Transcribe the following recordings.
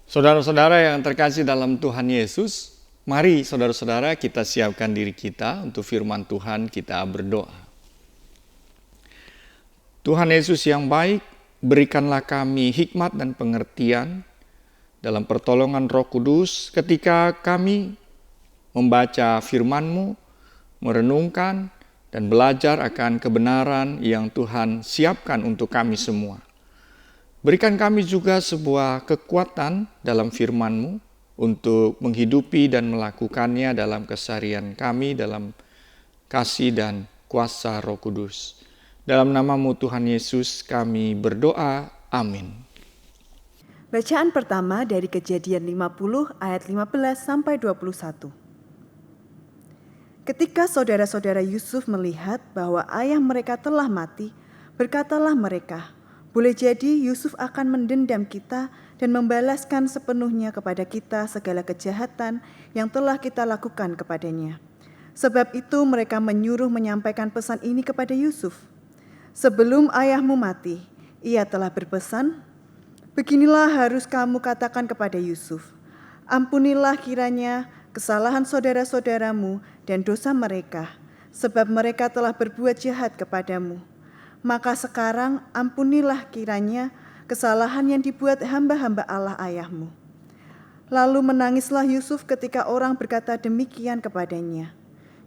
Saudara-saudara yang terkasih dalam Tuhan Yesus, mari saudara-saudara kita siapkan diri kita untuk firman Tuhan, kita berdoa. Tuhan Yesus yang baik, berikanlah kami hikmat dan pengertian dalam pertolongan Roh Kudus ketika kami membaca firman-Mu, merenungkan dan belajar akan kebenaran yang Tuhan siapkan untuk kami semua. Berikan kami juga sebuah kekuatan dalam firman-Mu untuk menghidupi dan melakukannya dalam keseharian kami dalam kasih dan kuasa Roh Kudus. Dalam nama-Mu Tuhan Yesus kami berdoa. Amin. Bacaan pertama dari Kejadian 50 ayat 15 sampai 21. Ketika saudara-saudara Yusuf melihat bahwa ayah mereka telah mati, berkatalah mereka, "Boleh jadi Yusuf akan mendendam kita dan membalaskan sepenuhnya kepada kita segala kejahatan yang telah kita lakukan kepadanya." Sebab itu mereka menyuruh menyampaikan pesan ini kepada Yusuf. "Sebelum ayahmu mati, ia telah berpesan, beginilah harus kamu katakan kepada Yusuf, ampunilah kiranya kesalahan saudara-saudaramu dan dosa mereka, sebab mereka telah berbuat jahat kepadamu. Maka sekarang ampunilah kiranya kesalahan yang dibuat hamba-hamba Allah ayahmu." Lalu menangislah Yusuf ketika orang berkata demikian kepadanya.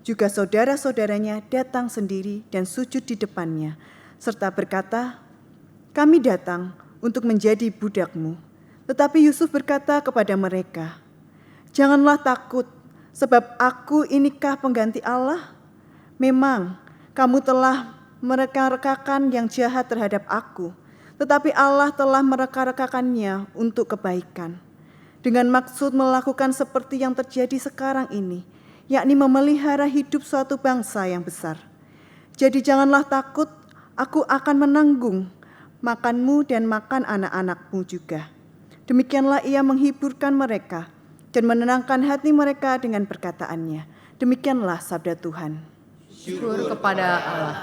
Juga saudara-saudaranya datang sendiri dan sujud di depannya, serta berkata, "Kami datang untuk menjadi budakmu." Tetapi Yusuf berkata kepada mereka, "Janganlah takut, sebab aku inikah pengganti Allah? Memang kamu telah mereka-rekakan yang jahat terhadap aku, tetapi Allah telah mereka-rekakannya untuk kebaikan, dengan maksud melakukan seperti yang terjadi sekarang ini, yakni memelihara hidup suatu bangsa yang besar. Jadi janganlah takut, aku akan menanggung makanmu dan makan anak-anakmu juga." Demikianlah ia menghiburkan mereka dan menenangkan hati mereka dengan perkataannya. Demikianlah sabda Tuhan. Syukur kepada Allah.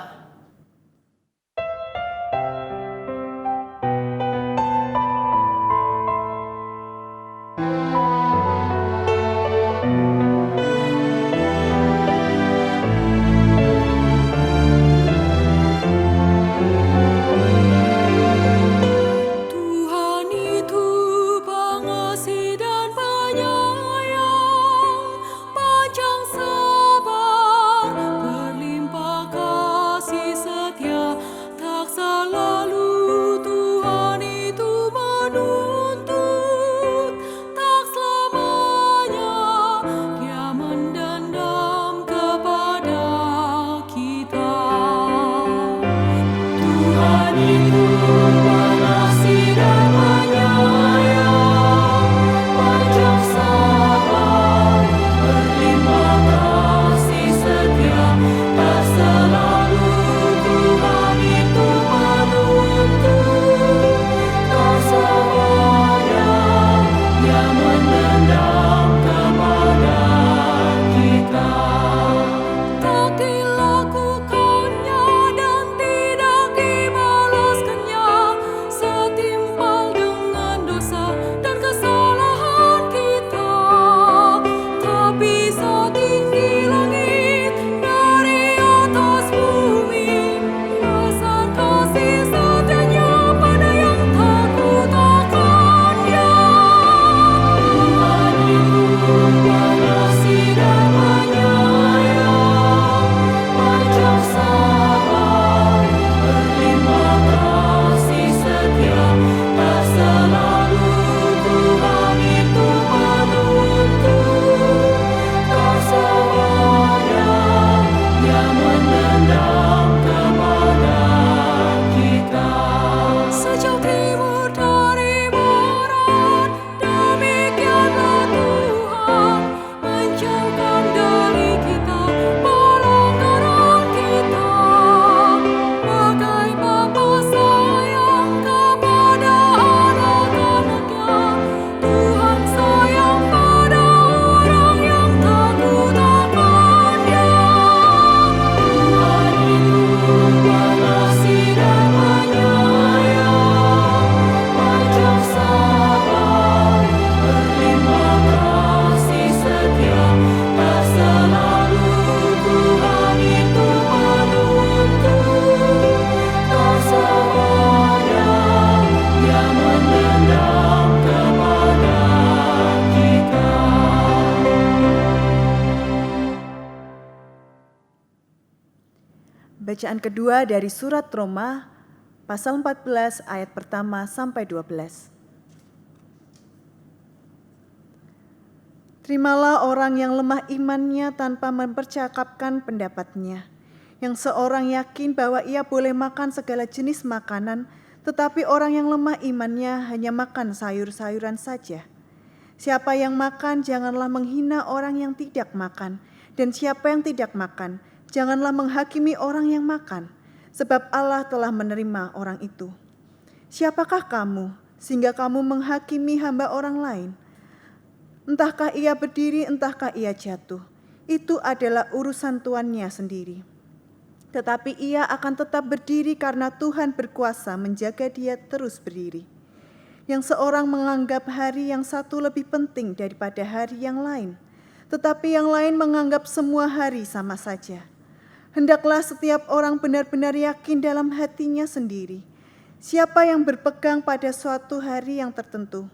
Bacaan kedua dari surat Roma pasal 14 ayat pertama sampai 12. Terimalah orang yang lemah imannya tanpa mempercakapkan pendapatnya, yang seorang yakin bahwa ia boleh makan segala jenis makanan, tetapi orang yang lemah imannya hanya makan sayur-sayuran saja. Siapa yang makan, janganlah menghina orang yang tidak makan, dan siapa yang tidak makan, janganlah menghakimi orang yang makan, sebab Allah telah menerima orang itu. Siapakah kamu, sehingga kamu menghakimi hamba orang lain? Entahkah ia berdiri, entahkah ia jatuh, itu adalah urusan tuannya sendiri. Tetapi ia akan tetap berdiri karena Tuhan berkuasa menjaga dia terus berdiri. Yang seorang menganggap hari yang satu lebih penting daripada hari yang lain, tetapi yang lain menganggap semua hari sama saja. Hendaklah setiap orang benar-benar yakin dalam hatinya sendiri. Siapa yang berpegang pada suatu hari yang tertentu,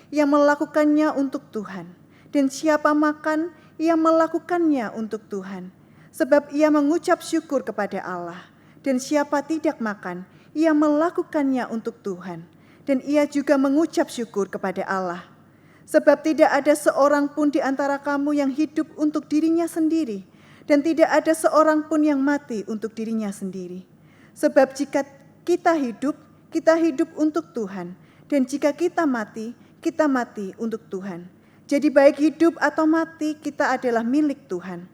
ia melakukannya untuk Tuhan, dan siapa makan, ia melakukannya untuk Tuhan, sebab ia mengucap syukur kepada Allah. Dan siapa tidak makan, ia melakukannya untuk Tuhan, dan ia juga mengucap syukur kepada Allah. Sebab tidak ada seorang pun di antara kamu yang hidup untuk dirinya sendiri, dan tidak ada seorang pun yang mati untuk dirinya sendiri. Sebab jika kita hidup untuk Tuhan, dan jika kita mati untuk Tuhan. Jadi baik hidup atau mati, kita adalah milik Tuhan.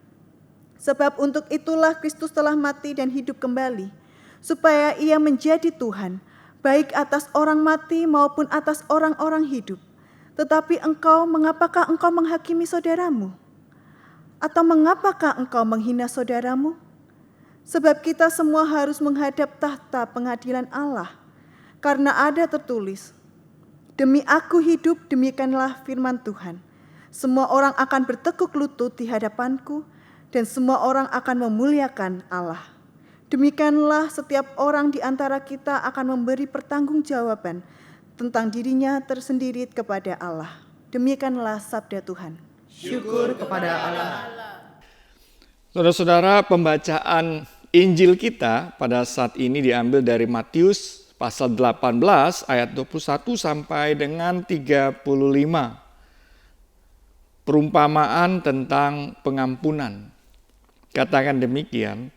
Sebab untuk itulah Kristus telah mati dan hidup kembali, supaya ia menjadi Tuhan, baik atas orang mati maupun atas orang-orang hidup. Tetapi mengapakah engkau menghakimi saudaramu? Atau mengapakah engkau menghina saudaramu? Sebab kita semua harus menghadap tahta pengadilan Allah, karena ada tertulis, demi aku hidup, demikianlah firman Tuhan. Semua orang akan bertekuk lutut di hadapanku, dan semua orang akan memuliakan Allah. Demikianlah setiap orang di antara kita akan memberi pertanggungjawaban tentang dirinya tersendiri kepada Allah. Demikianlah sabda Tuhan. Syukur kepada Allah. Saudara-saudara, pembacaan Injil kita pada saat ini diambil dari Matius pasal 18 ayat 21 sampai dengan 35. Perumpamaan tentang pengampunan. Katakan demikian.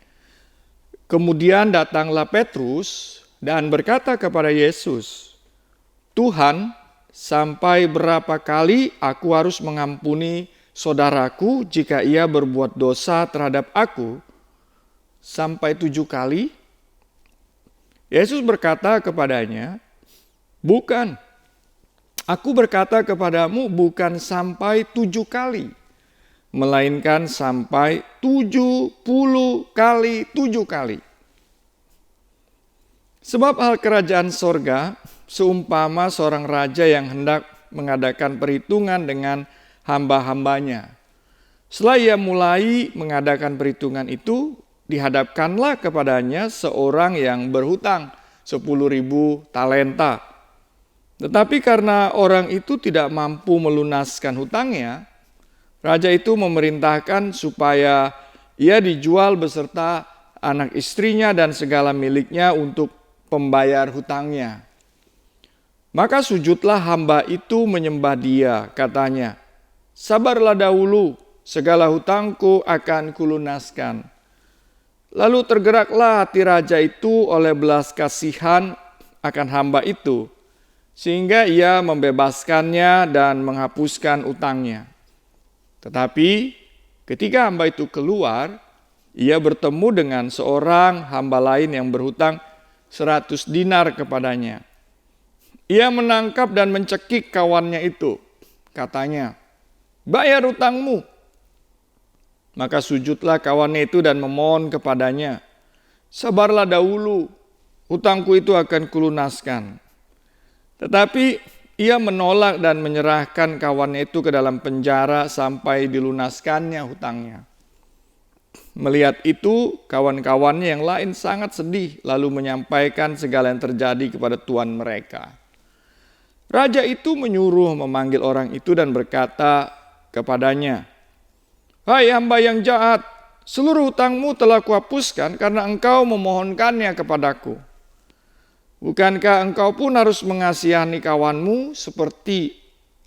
Kemudian datanglah Petrus dan berkata kepada Yesus, "Tuhan, sampai berapa kali aku harus mengampuni saudaraku jika ia berbuat dosa terhadap aku? Sampai 7 kali?" Yesus berkata kepadanya, "Bukan, aku berkata kepadamu bukan sampai 7 kali, melainkan sampai 70 kali 7 kali. Sebab hal kerajaan sorga seumpama seorang raja yang hendak mengadakan perhitungan dengan hamba-hambanya. Setelah ia mulai mengadakan perhitungan itu, dihadapkanlah kepadanya seorang yang berhutang 10.000 talenta. Tetapi karena orang itu tidak mampu melunaskan hutangnya, raja itu memerintahkan supaya ia dijual beserta anak istrinya dan segala miliknya untuk pembayar hutangnya. Maka sujudlah hamba itu menyembah dia, katanya, 'Sabarlah dahulu, segala hutangku akan kulunaskan.' Lalu tergeraklah hati raja itu oleh belas kasihan akan hamba itu, sehingga ia membebaskannya dan menghapuskan utangnya. Tetapi ketika hamba itu keluar, ia bertemu dengan seorang hamba lain yang berhutang 100 dinar kepadanya. Ia menangkap dan mencekik kawannya itu. Katanya, 'Bayar hutangmu.' Maka sujudlah kawannya itu dan memohon kepadanya, 'Sabarlah dahulu, hutangku itu akan kulunaskan.' Tetapi ia menolak dan menyerahkan kawannya itu ke dalam penjara sampai dilunaskannya hutangnya. Melihat itu, kawan-kawannya yang lain sangat sedih, lalu menyampaikan segala yang terjadi kepada tuan mereka. Raja itu menyuruh memanggil orang itu dan berkata kepadanya, 'Hai hamba yang jahat, seluruh hutangmu telah kuhapuskan karena engkau memohonkannya kepadaku. Bukankah engkau pun harus mengasihani kawanmu seperti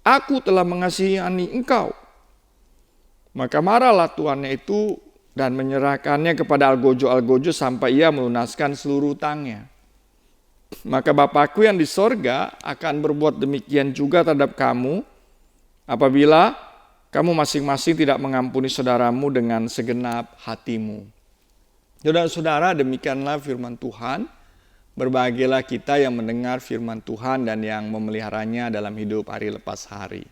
aku telah mengasihani engkau? Maka marahlah tuannya itu dan menyerahkannya kepada algojo-algojo sampai ia melunaskan seluruh hutangnya. Maka Bapakku yang di sorga akan berbuat demikian juga terhadap kamu apabila kamu masing-masing tidak mengampuni saudaramu dengan segenap hatimu. Saudara-saudara, demikianlah firman Tuhan. Berbahagialah kita yang mendengar firman Tuhan dan yang memeliharanya dalam hidup hari lepas hari.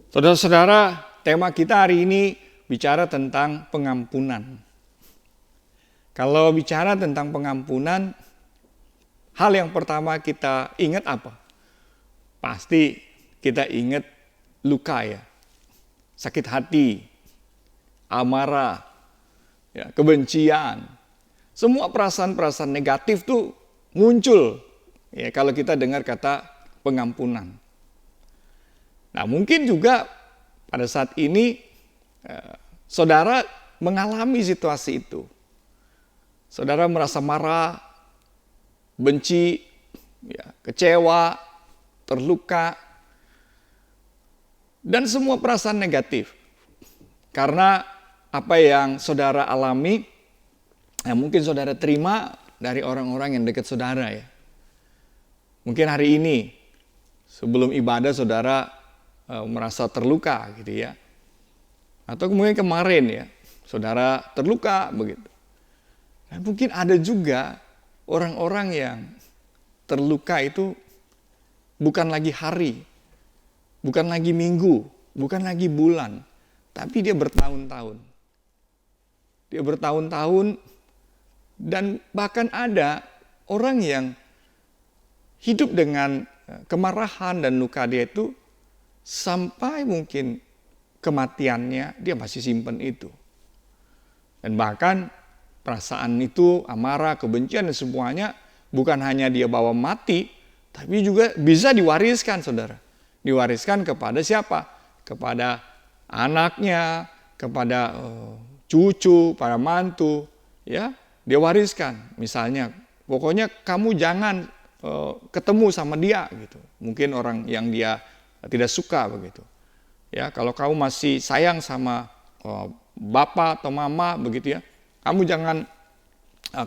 Saudara-saudara, tema kita hari ini bicara tentang pengampunan. Kalau bicara tentang pengampunan, hal yang pertama kita ingat apa? Pasti kita ingat luka ya, sakit hati, amarah, ya, kebencian. Semua perasaan-perasaan negatif tuh muncul ya kalau kita dengar kata pengampunan. Nah, mungkin juga pada saat ini saudara mengalami situasi itu. Saudara merasa marah, benci, ya, kecewa, terluka, dan semua perasaan negatif. Karena apa yang saudara alami, mungkin saudara terima dari orang-orang yang dekat saudara ya. Mungkin hari ini, sebelum ibadah saudara merasa terluka gitu ya. Atau kemudian kemarin ya, saudara terluka begitu. Dan mungkin ada juga orang-orang yang terluka itu bukan lagi hari, bukan lagi minggu, bukan lagi bulan, tapi dia bertahun-tahun. Dia bertahun-tahun dan bahkan ada orang yang hidup dengan kemarahan dan luka dia itu sampai mungkin kematiannya dia masih simpan itu. Dan bahkan perasaan itu, amarah, kebencian dan semuanya bukan hanya dia bawa mati, tapi juga bisa diwariskan saudara. Diwariskan kepada siapa? Kepada anaknya, kepada cucu, para mantu. Ya, dia wariskan. Misalnya, pokoknya kamu jangan ketemu sama dia gitu. Mungkin orang yang dia tidak suka begitu. Ya, kalau kamu masih sayang sama bapak atau mama begitu ya, kamu jangan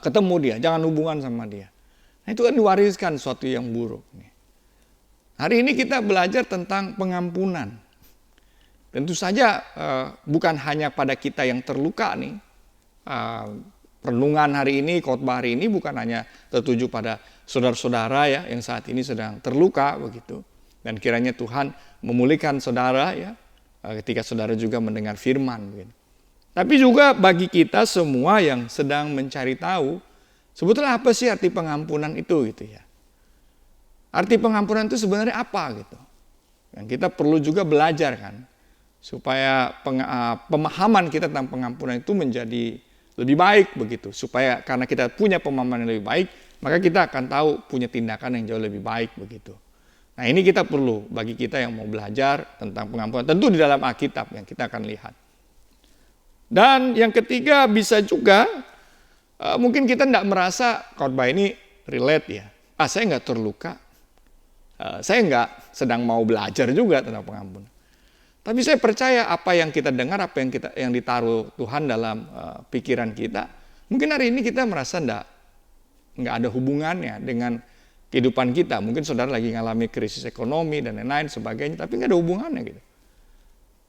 ketemu dia, jangan hubungan sama dia. Nah, itu kan diwariskan sesuatu yang buruk. Hari ini kita belajar tentang pengampunan. Tentu saja bukan hanya pada kita yang terluka nih. Renungan hari ini, khotbah hari ini bukan hanya tertuju pada saudara-saudara ya yang saat ini sedang terluka begitu. Dan kiranya Tuhan memulihkan saudara ya ketika saudara juga mendengar firman. Begitu. Tapi juga bagi kita semua yang sedang mencari tahu sebetulnya apa sih arti pengampunan itu gitu ya. Arti pengampunan itu sebenarnya apa gitu. Dan kita perlu juga belajar kan supaya pemahaman kita tentang pengampunan itu menjadi lebih baik begitu. Supaya karena kita punya pemahaman yang lebih baik, maka kita akan tahu punya tindakan yang jauh lebih baik begitu. Nah, ini kita perlu bagi kita yang mau belajar tentang pengampunan. Tentu di dalam Alkitab yang kita akan lihat. Dan yang ketiga bisa juga mungkin kita tidak merasa khotbah ini relate ya. Saya nggak terluka. Saya nggak sedang mau belajar juga tentang pengampunan. Tapi saya percaya apa yang kita dengar, apa yang ditaruh Tuhan dalam pikiran kita. Mungkin hari ini kita merasa nggak ada hubungannya dengan kehidupan kita. Mungkin saudara lagi ngalami krisis ekonomi dan lain-lain sebagainya, tapi nggak ada hubungannya gitu.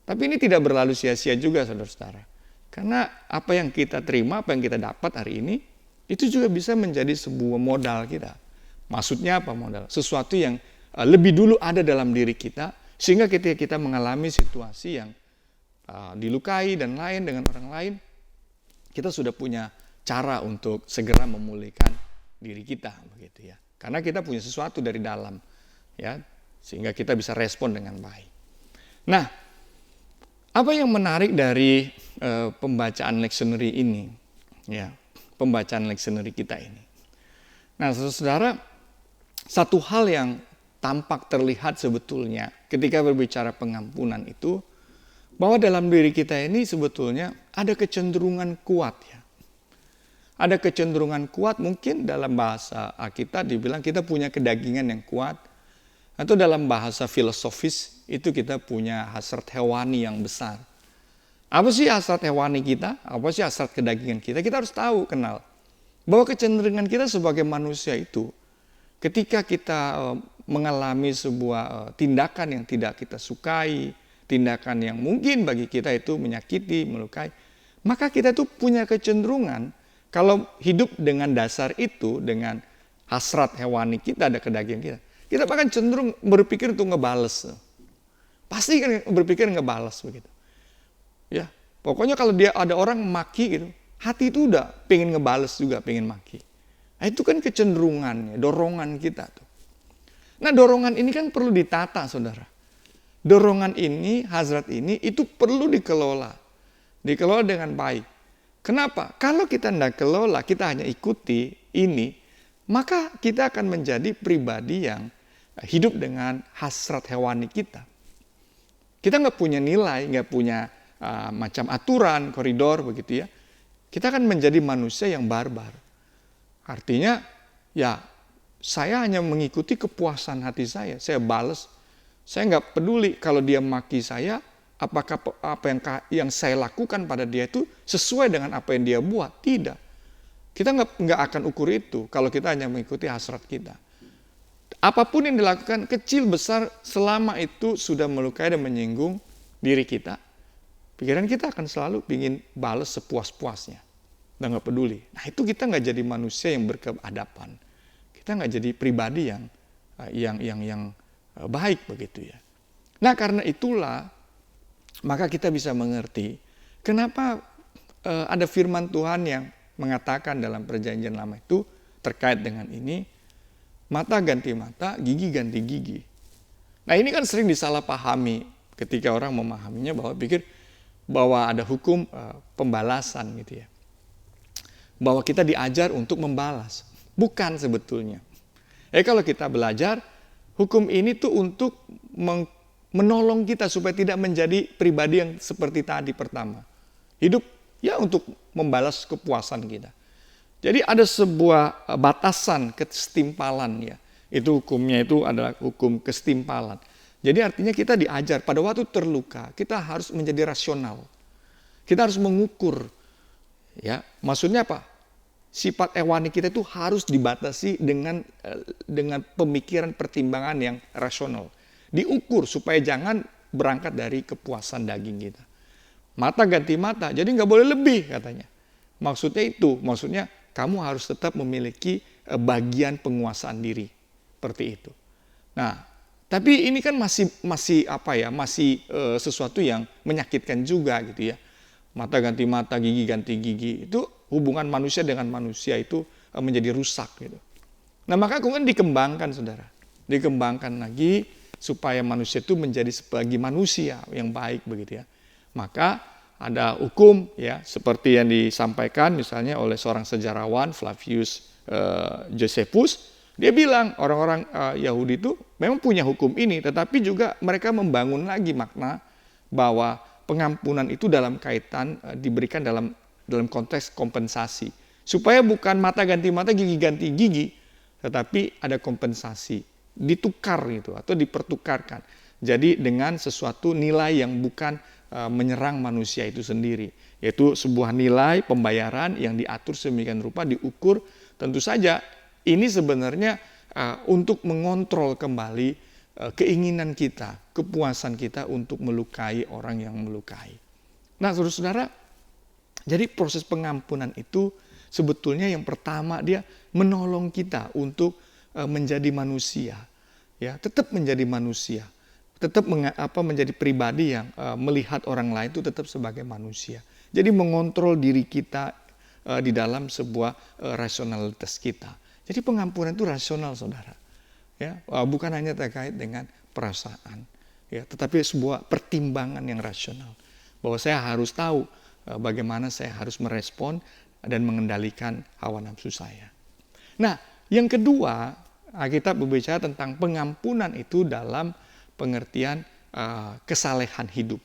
Tapi ini tidak berlalu sia-sia juga saudara-saudara. Karena apa yang kita terima, apa yang kita dapat hari ini, itu juga bisa menjadi sebuah modal kita. Maksudnya apa modal? Sesuatu yang lebih dulu ada dalam diri kita, sehingga ketika kita mengalami situasi yang dilukai dan lain dengan orang lain, kita sudah punya cara untuk segera memulihkan diri kita, begitu ya. Karena kita punya sesuatu dari dalam, ya, sehingga kita bisa respon dengan baik. Nah, apa yang menarik dari pembacaan lectionary ini, ya, pembacaan lectionary kita ini. Nah, saudara, satu hal yang tampak terlihat sebetulnya ketika berbicara pengampunan itu, bahwa dalam diri kita ini sebetulnya ada kecenderungan kuat, ya. Ada kecenderungan kuat, mungkin dalam bahasa Alkitab dibilang kita punya kedagingan yang kuat. Atau dalam bahasa filosofis itu kita punya hasrat hewani yang besar. Apa sih hasrat hewani kita? Apa sih hasrat kedagingan kita? Kita harus tahu, kenal. Bahwa kecenderungan kita sebagai manusia itu, ketika kita mengalami sebuah tindakan yang tidak kita sukai, tindakan yang mungkin bagi kita itu menyakiti, melukai, maka kita tuh punya kecenderungan, kalau hidup dengan dasar itu, dengan hasrat hewani kita, ada kedagingan kita bahkan cenderung berpikir untuk ngebales. Pasti kan berpikir ngebales begitu. Ya, pokoknya kalau dia ada orang maki gitu, hati itu udah pengen ngebales juga, pengen maki. Nah, itu kan kecenderungannya, dorongan kita tuh. Nah, dorongan ini kan perlu ditata, saudara. Dorongan ini, hasrat ini, itu perlu dikelola. Dikelola dengan baik. Kenapa? Kalau kita tidak kelola, kita hanya ikuti ini, maka kita akan menjadi pribadi yang hidup dengan hasrat hewani kita. Kita nggak punya nilai, nggak punya macam aturan, koridor begitu ya. Kita akan menjadi manusia yang barbar. Artinya, ya saya hanya mengikuti kepuasan hati saya balas. Saya nggak peduli kalau dia maki saya, apakah apa yang saya lakukan pada dia itu sesuai dengan apa yang dia buat? Tidak. Kita nggak akan ukur itu kalau kita hanya mengikuti hasrat kita. Apapun yang dilakukan, kecil besar, selama itu sudah melukai dan menyinggung diri kita, pikiran kita akan selalu ingin balas sepuas-puasnya. Dan nggak peduli. Nah, itu kita nggak jadi manusia yang berkeadaban. Kita nggak jadi pribadi yang baik begitu ya. Nah, karena itulah maka kita bisa mengerti kenapa ada firman Tuhan yang mengatakan dalam Perjanjian Lama itu terkait dengan ini, mata ganti mata, gigi ganti gigi. Nah, ini kan sering disalahpahami ketika orang memahaminya bahwa pikir bahwa ada hukum pembalasan gitu ya. Bahwa kita diajar untuk membalas. Bukan sebetulnya. Kalau kita belajar, hukum ini tuh untuk menolong kita supaya tidak menjadi pribadi yang seperti tadi pertama. Hidup ya untuk membalas kepuasan kita. Jadi ada sebuah batasan kestimpalan ya. Itu hukumnya itu adalah hukum kestimpalan. Jadi artinya kita diajar pada waktu terluka, kita harus menjadi rasional. Kita harus mengukur. Ya, maksudnya apa? Sifat hewani kita itu harus dibatasi dengan pemikiran pertimbangan yang rasional. Diukur supaya jangan berangkat dari kepuasan daging kita. Mata ganti mata, jadi nggak boleh lebih katanya. Maksudnya itu, maksudnya kamu harus tetap memiliki bagian penguasaan diri. Seperti itu. Nah, tapi ini kan masih sesuatu yang menyakitkan juga gitu ya. Mata ganti mata, gigi ganti gigi, itu hubungan manusia dengan manusia itu menjadi rusak gitu. Nah, maka kemudian dikembangkan, saudara. Dikembangkan lagi supaya manusia itu menjadi sebagai manusia yang baik begitu ya. Maka ada hukum ya seperti yang disampaikan misalnya oleh seorang sejarawan Flavius Josephus. Dia bilang orang-orang Yahudi itu memang punya hukum ini, tetapi juga mereka membangun lagi makna bahwa pengampunan itu dalam kaitan diberikan dalam konteks kompensasi. Supaya bukan mata ganti mata, gigi ganti gigi, tetapi ada kompensasi, ditukar gitu atau dipertukarkan. Jadi dengan sesuatu nilai yang bukan menyerang manusia itu sendiri, yaitu sebuah nilai pembayaran yang diatur sedemikian rupa, diukur. Tentu saja ini sebenarnya untuk mengontrol kembali keinginan kita, kepuasan kita untuk melukai orang yang melukai. Nah, saudara-saudara, jadi proses pengampunan itu sebetulnya yang pertama dia menolong kita untuk menjadi manusia, ya, tetap menjadi manusia, tetap menjadi pribadi yang melihat orang lain itu tetap sebagai manusia. Jadi mengontrol diri kita di dalam sebuah rasionalitas kita. Jadi pengampunan itu rasional, saudara. Ya, bukan hanya terkait dengan perasaan, ya, tetapi sebuah pertimbangan yang rasional. Bahwa saya harus tahu bagaimana saya harus merespon dan mengendalikan hawa nafsu saya. Nah, yang kedua, kita berbicara tentang pengampunan itu dalam pengertian kesalehan hidup.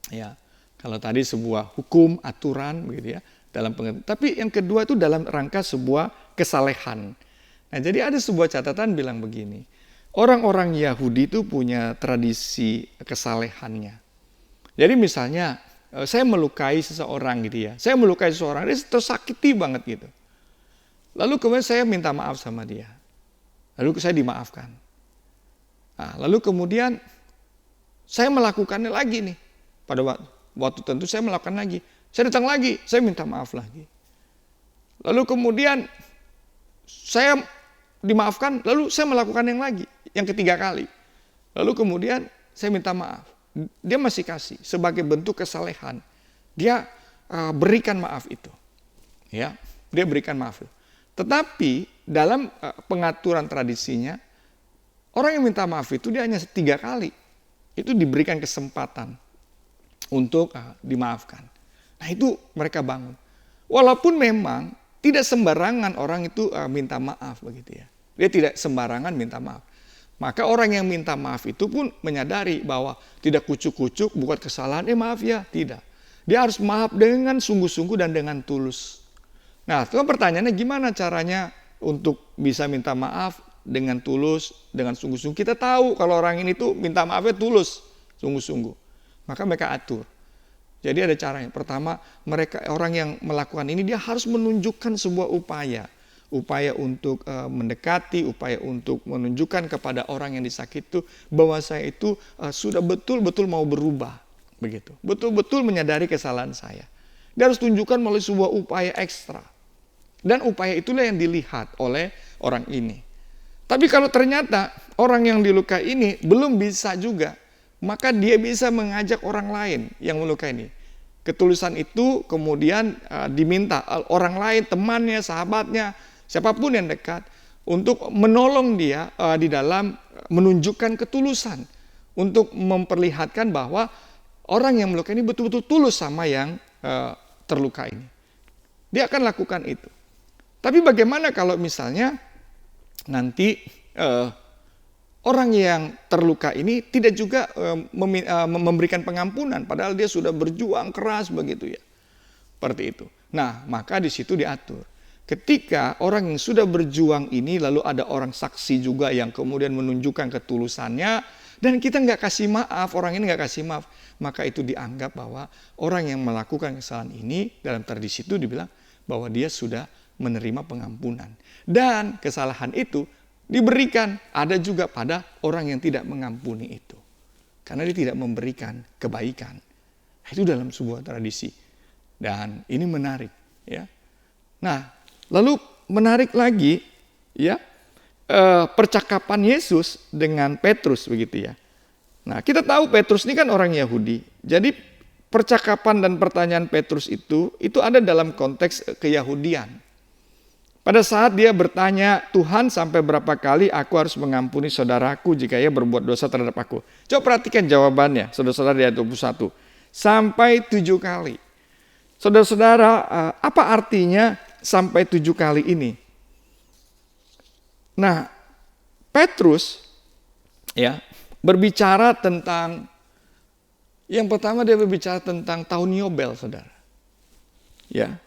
Ya, kalau tadi sebuah hukum, aturan, begitu ya, dalam pengertian. Tapi yang kedua itu dalam rangka sebuah kesalehan. Nah, jadi ada sebuah catatan bilang begini, orang-orang Yahudi itu punya tradisi kesalehannya. Jadi misalnya saya melukai seseorang gitu ya, saya melukai seseorang, dia tersakiti banget gitu. Lalu kemudian saya minta maaf sama dia, lalu saya dimaafkan. Nah, lalu kemudian saya melakukannya lagi nih, pada waktu tentu saya melakukan lagi, saya datang lagi, saya minta maaf lagi. Lalu kemudian saya dimaafkan, lalu saya melakukan yang lagi, yang ketiga kali. Lalu kemudian saya minta maaf. Dia masih kasih sebagai bentuk kesalehan. Dia berikan maaf itu. Ya, dia berikan maaf itu. Tetapi dalam pengaturan tradisinya, orang yang minta maaf itu dia hanya 3 kali. Itu diberikan kesempatan untuk dimaafkan. Nah, itu mereka bangun. Walaupun memang tidak sembarangan orang itu minta maaf begitu ya. Dia tidak sembarangan minta maaf. Maka orang yang minta maaf itu pun menyadari bahwa tidak kucuk-kucuk, buat kesalahan, maaf ya, tidak. Dia harus maaf dengan sungguh-sungguh dan dengan tulus. Nah, itu pertanyaannya gimana caranya untuk bisa minta maaf dengan tulus, dengan sungguh-sungguh. Kita tahu kalau orang ini tuh minta maafnya tulus, sungguh-sungguh. Maka mereka atur. Jadi ada caranya. Pertama, orang yang melakukan ini dia harus menunjukkan sebuah upaya untuk mendekati, upaya untuk menunjukkan kepada orang yang disakiti itu bahwa saya itu sudah betul-betul mau berubah, begitu. Betul-betul menyadari kesalahan saya. Dia harus tunjukkan melalui sebuah upaya ekstra. Dan upaya itulah yang dilihat oleh orang ini. Tapi kalau ternyata orang yang dilukai ini belum bisa juga, maka dia bisa mengajak orang lain yang melukai ini. Ketulusan itu kemudian diminta orang lain, temannya, sahabatnya, siapapun yang dekat untuk menolong dia di dalam menunjukkan ketulusan untuk memperlihatkan bahwa orang yang melukai ini betul-betul tulus sama yang terluka ini. Dia akan lakukan itu. Tapi bagaimana kalau misalnya nanti orang yang terluka ini tidak juga memberikan pengampunan, padahal dia sudah berjuang keras begitu ya, seperti itu. Nah, maka di situ diatur. Ketika orang yang sudah berjuang ini lalu ada orang saksi juga yang kemudian menunjukkan ketulusannya dan kita nggak kasih maaf, orang ini nggak kasih maaf, maka itu dianggap bahwa orang yang melakukan kesalahan ini dalam tradisi itu dibilang bahwa dia sudah menerima pengampunan. Dan kesalahan itu diberikan ada juga pada orang yang tidak mengampuni itu. Karena dia tidak memberikan kebaikan. Itu dalam sebuah tradisi. Dan ini menarik, ya. Nah, lalu menarik lagi ya percakapan Yesus dengan Petrus begitu ya. Nah, kita tahu Petrus ini kan orang Yahudi. Jadi percakapan dan pertanyaan Petrus itu ada dalam konteks keyahudian. Pada saat dia bertanya, Tuhan sampai berapa kali aku harus mengampuni saudaraku jika ia berbuat dosa terhadap aku? Coba perhatikan jawabannya, saudara-saudara di ayat 21. Sampai 7 kali. Saudara-saudara, apa artinya sampai 7 kali ini? Nah, Petrus ya berbicara tentang, yang pertama dia berbicara tentang tahun Yobel, saudara. Ya.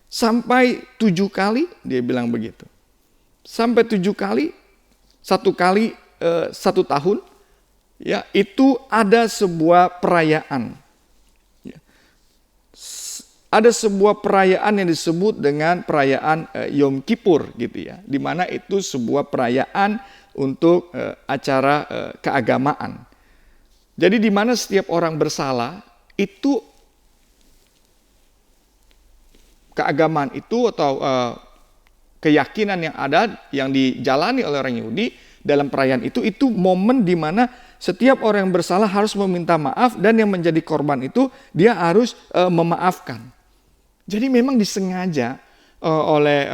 Sampai 7 kali dia bilang begitu. Sampai 7 kali, 1 kali 1 tahun, ya itu ada sebuah perayaan. ada sebuah perayaan yang disebut dengan perayaan Yom Kippur gitu ya, di mana itu sebuah perayaan untuk acara keagamaan. Jadi di mana setiap orang bersalah itu keagamaan itu atau keyakinan yang ada yang dijalani oleh orang Yahudi dalam perayaan itu momen di mana setiap orang yang bersalah harus meminta maaf, dan yang menjadi korban itu dia harus memaafkan. Jadi memang disengaja oleh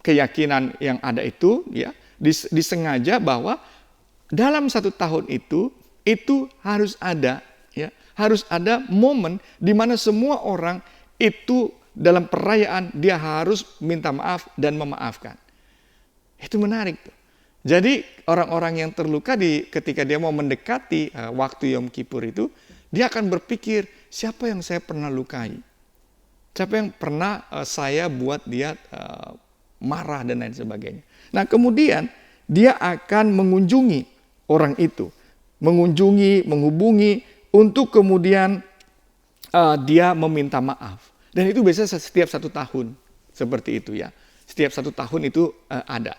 keyakinan yang ada itu ya, disengaja bahwa dalam 1 tahun itu harus ada ya, harus ada momen di mana semua orang itu dalam perayaan dia harus minta maaf dan memaafkan. Itu menarik tuh. Jadi orang-orang yang terluka ketika dia mau mendekati waktu Yom Kippur itu, dia akan berpikir, siapa yang saya pernah lukai? Siapa yang pernah saya buat dia marah dan lain sebagainya. Nah kemudian dia akan mengunjungi orang itu. Menghubungi untuk kemudian dia meminta maaf. Dan itu biasanya setiap 1 tahun. Seperti itu ya. Setiap 1 tahun itu ada.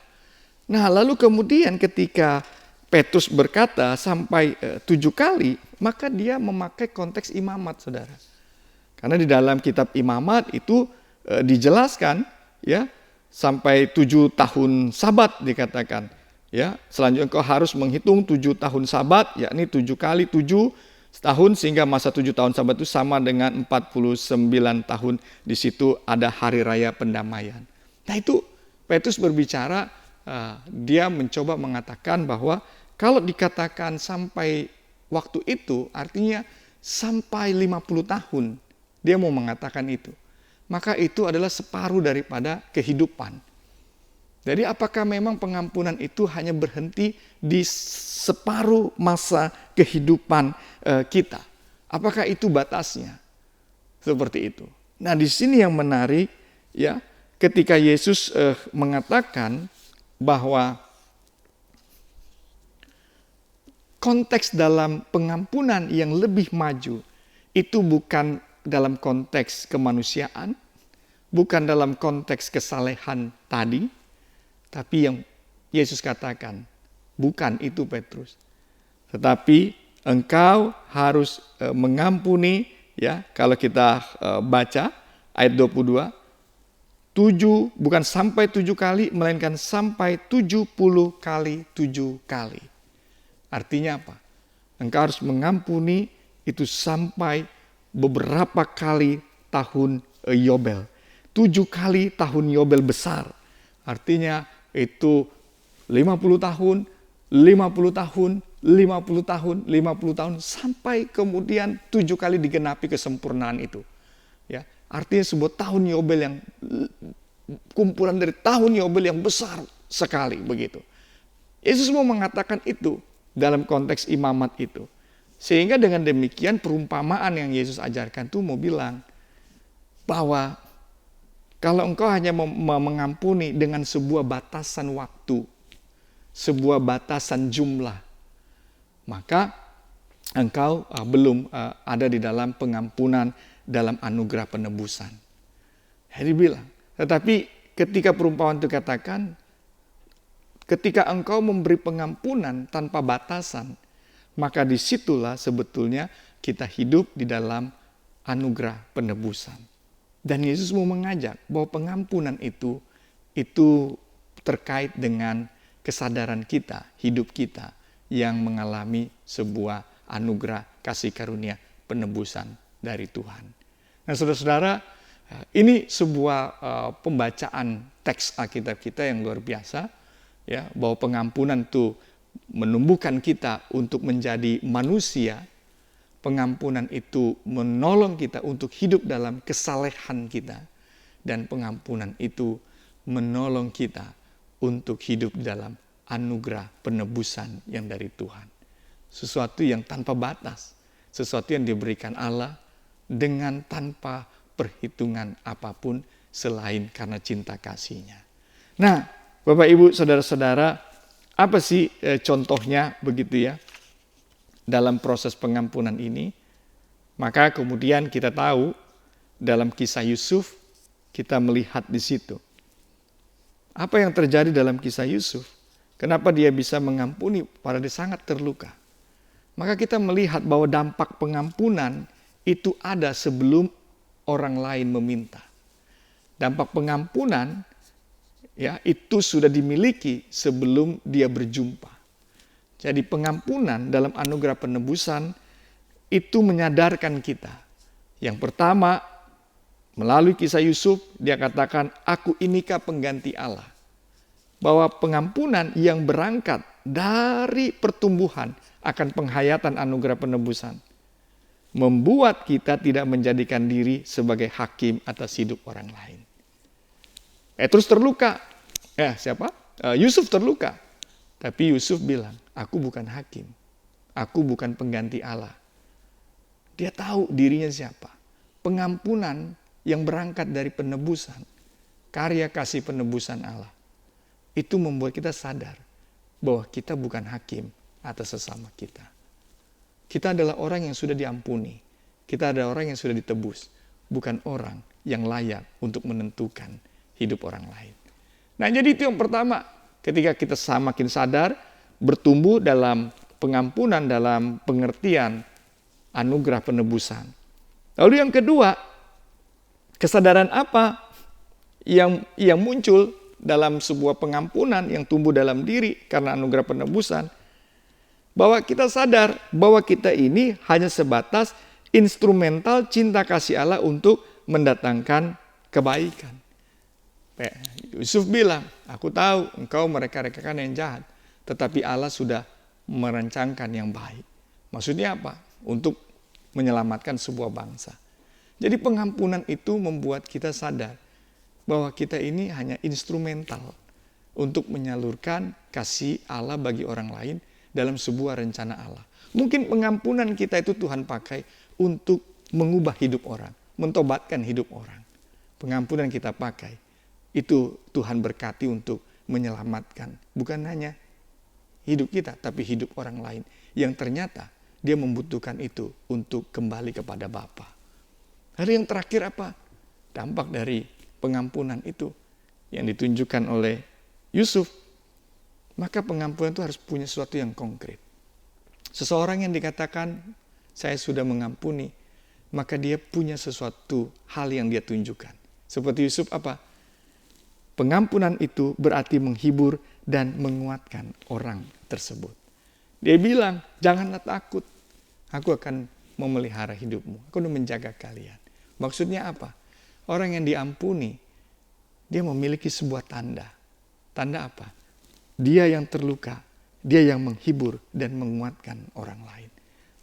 Nah lalu kemudian ketika Petrus berkata sampai 7 kali, maka dia memakai konteks imamat, saudara. Karena di dalam kitab imamat itu dijelaskan ya, sampai 7 tahun sabat dikatakan. Ya, selanjutnya engkau harus menghitung 7 tahun sabat, yakni 7 kali 7 tahun, sehingga masa 7 tahun sabat itu sama dengan 49 tahun. Di situ ada hari raya pendamaian. Nah itu Petrus berbicara, dia mencoba mengatakan bahwa kalau dikatakan sampai waktu itu, artinya sampai 50 tahun dia mau mengatakan itu. Maka itu adalah separuh daripada kehidupan. Jadi apakah memang pengampunan itu hanya berhenti di separuh masa kehidupan kita? Apakah itu batasnya? Seperti itu. Nah di sini yang menarik ya, ketika Yesus mengatakan bahwa konteks dalam pengampunan yang lebih maju itu bukan dalam konteks kemanusiaan, bukan dalam konteks kesalehan tadi, tapi yang Yesus katakan, bukan itu Petrus. Tetapi engkau harus mengampuni ya, kalau kita baca ayat 22, 7 bukan sampai 7 kali, melainkan sampai 70 kali 7 kali. Artinya apa? Engkau harus mengampuni itu sampai beberapa kali tahun Yobel. 7 kali tahun Yobel besar. Artinya itu 50 tahun, 50 tahun, 50 tahun, 50 tahun, sampai kemudian 7 kali digenapi kesempurnaan itu. Ya, artinya sebuah tahun Yobel yang kumpulan dari tahun Yobel yang besar sekali begitu. Yesus mau mengatakan itu dalam konteks imamat itu. Sehingga dengan demikian perumpamaan yang Yesus ajarkan itu mau bilang bahwa kalau engkau hanya mengampuni dengan sebuah batasan waktu, sebuah batasan jumlah, maka engkau belum ada di dalam pengampunan, dalam anugerah penebusan. Jadi bilang, tetapi ketika perumpamaan itu katakan, ketika engkau memberi pengampunan tanpa batasan, maka disitulah sebetulnya kita hidup di dalam anugerah penebusan. Dan Yesus mau mengajak bahwa pengampunan itu terkait dengan kesadaran kita, hidup kita yang mengalami sebuah anugerah kasih karunia penebusan dari Tuhan. Nah saudara-saudara, ini sebuah pembacaan teks Alkitab kita yang luar biasa, ya, bahwa pengampunan itu menumbuhkan kita untuk menjadi manusia. Pengampunan itu menolong kita untuk hidup dalam kesalehan kita. Dan pengampunan itu menolong kita untuk hidup dalam anugerah penebusan yang dari Tuhan. Sesuatu yang tanpa batas. Sesuatu yang diberikan Allah dengan tanpa perhitungan apapun selain karena cinta kasih-Nya. Nah, Bapak Ibu, saudara-saudara, apa sih contohnya begitu ya dalam proses pengampunan ini? Maka kemudian kita tahu dalam kisah Yusuf, kita melihat di situ. Apa yang terjadi dalam kisah Yusuf? Kenapa dia bisa mengampuni padahal dia sangat terluka? Maka kita melihat bahwa dampak pengampunan itu ada sebelum orang lain meminta. Dampak pengampunan ya itu sudah dimiliki sebelum dia berjumpa. Jadi pengampunan dalam anugerah penebusan itu menyadarkan kita. Yang pertama, melalui kisah Yusuf, dia katakan, aku inikah pengganti Allah. Bahwa pengampunan yang berangkat dari pertumbuhan akan penghayatan anugerah penebusan membuat kita tidak menjadikan diri sebagai hakim atas hidup orang lain. Petrus terluka. Yusuf terluka. Tapi Yusuf bilang, aku bukan hakim. Aku bukan pengganti Allah. Dia tahu dirinya siapa. Pengampunan yang berangkat dari penebusan, karya kasih penebusan Allah, itu membuat kita sadar bahwa kita bukan hakim atas sesama kita. Kita adalah orang yang sudah diampuni. Kita adalah orang yang sudah ditebus. Bukan orang yang layak untuk menentukan hidup orang lain. Nah, jadi itu yang pertama. Ketika kita semakin sadar, bertumbuh dalam pengampunan, dalam pengertian anugerah penebusan. Lalu yang kedua, kesadaran apa yang muncul dalam sebuah pengampunan yang tumbuh dalam diri karena anugerah penebusan? Bahwa kita sadar bahwa kita ini hanya sebatas instrumental cinta kasih Allah untuk mendatangkan kebaikan. Yusuf bilang, aku tahu engkau mereka-rekakan yang jahat, tetapi Allah sudah merancangkan yang baik. Maksudnya apa? Untuk menyelamatkan sebuah bangsa. Jadi pengampunan itu membuat kita sadar bahwa kita ini hanya instrumental untuk menyalurkan kasih Allah bagi orang lain dalam sebuah rencana Allah. Mungkin pengampunan kita itu Tuhan pakai untuk mengubah hidup orang, mentobatkan hidup orang. Pengampunan kita pakai, itu Tuhan berkati untuk menyelamatkan. Bukan hanya hidup kita, tapi hidup orang lain. Yang ternyata dia membutuhkan itu untuk kembali kepada Bapa. Lalu yang terakhir apa? Dampak dari pengampunan itu yang ditunjukkan oleh Yusuf. Maka pengampunan itu harus punya sesuatu yang konkret. Seseorang yang dikatakan, saya sudah mengampuni, maka dia punya sesuatu hal yang dia tunjukkan. Seperti Yusuf apa? Pengampunan itu berarti menghibur dan menguatkan orang tersebut. Dia bilang, janganlah takut. Aku akan memelihara hidupmu. Aku akan menjaga kalian. Maksudnya apa? Orang yang diampuni, dia memiliki sebuah tanda. Tanda apa? Dia yang terluka, dia yang menghibur dan menguatkan orang lain.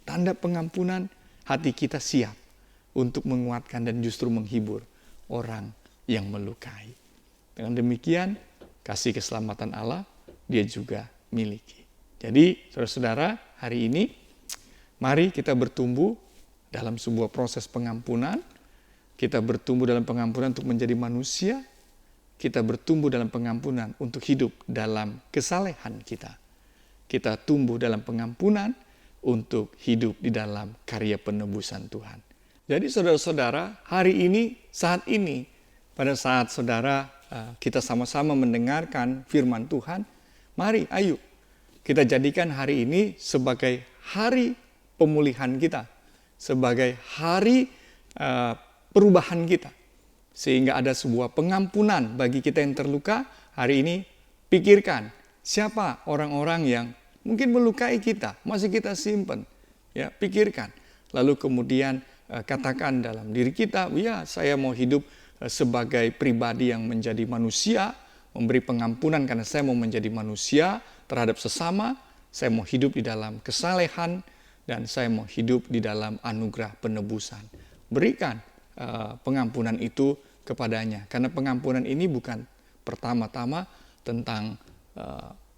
Tanda pengampunan, hati kita siap untuk menguatkan dan justru menghibur orang yang melukai. Dengan demikian, kasih keselamatan Allah dia juga miliki. Jadi, saudara-saudara, hari ini mari kita bertumbuh dalam sebuah proses pengampunan. Kita bertumbuh dalam pengampunan untuk menjadi manusia. Kita bertumbuh dalam pengampunan untuk hidup dalam kesalehan kita. Kita tumbuh dalam pengampunan untuk hidup di dalam karya penebusan Tuhan. Jadi saudara-saudara, hari ini, saat ini, pada saat saudara kita sama-sama mendengarkan firman Tuhan, mari ayo kita jadikan hari ini sebagai hari pemulihan kita, sebagai hari perubahan kita. Sehingga ada sebuah pengampunan bagi kita yang terluka. Hari ini pikirkan siapa orang-orang yang mungkin melukai kita, masih kita simpan. Ya, pikirkan. Lalu kemudian katakan dalam diri kita, ya saya mau hidup sebagai pribadi yang menjadi manusia, memberi pengampunan karena saya mau menjadi manusia terhadap sesama, saya mau hidup di dalam kesalehan, dan saya mau hidup di dalam anugerah penebusan. Berikan pengampunan itu kepadanya. Karena pengampunan ini bukan pertama-tama tentang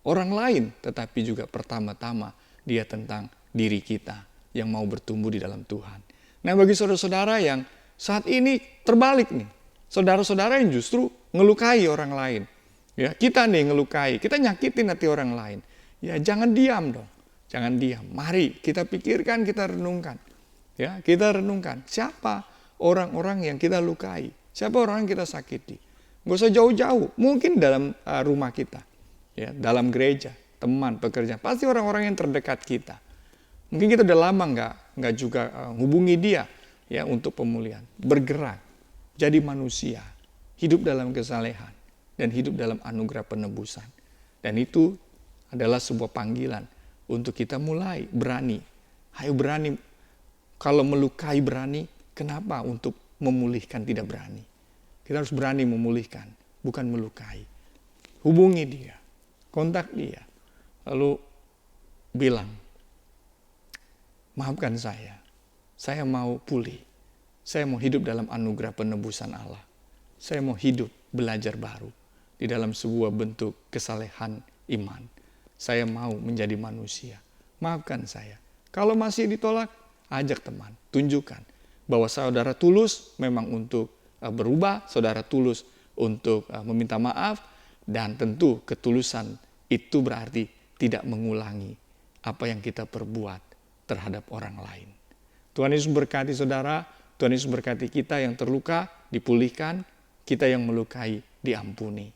orang lain, tetapi juga pertama-tama dia tentang diri kita yang mau bertumbuh di dalam Tuhan. Nah, bagi saudara-saudara yang saat ini terbalik nih, saudara-saudara yang justru ngelukai orang lain, ya kita nih ngelukai, kita nyakitin hati orang lain, ya jangan diam dong, jangan diam. Mari kita pikirkan, kita renungkan, ya kita renungkan siapa orang-orang yang kita lukai. Siapa orang yang kita sakiti? Gak usah jauh-jauh, mungkin dalam rumah kita, ya, dalam gereja, teman, pekerjaan, pasti orang-orang yang terdekat kita. Mungkin kita udah lama nggak juga hubungi dia, ya, untuk pemulihan. Bergerak, jadi manusia, hidup dalam kesalehan, dan hidup dalam anugerah penebusan. Dan itu adalah sebuah panggilan untuk kita mulai berani. Ayo berani, kalau melukai berani, kenapa untuk memulihkan tidak berani? Kita harus berani memulihkan, bukan melukai. Hubungi dia, kontak dia, lalu bilang, maafkan saya mau pulih, saya mau hidup dalam anugerah penebusan Allah. Saya mau hidup belajar baru di dalam sebuah bentuk kesalehan iman. Saya mau menjadi manusia, maafkan saya. Kalau masih ditolak, ajak teman, tunjukkan bahwa saudara tulus memang untuk berubah, saudara tulus untuk meminta maaf, dan tentu ketulusan itu berarti tidak mengulangi apa yang kita perbuat terhadap orang lain. Tuhan Yesus berkati saudara, Tuhan Yesus berkati kita yang terluka, dipulihkan, kita yang melukai, diampuni.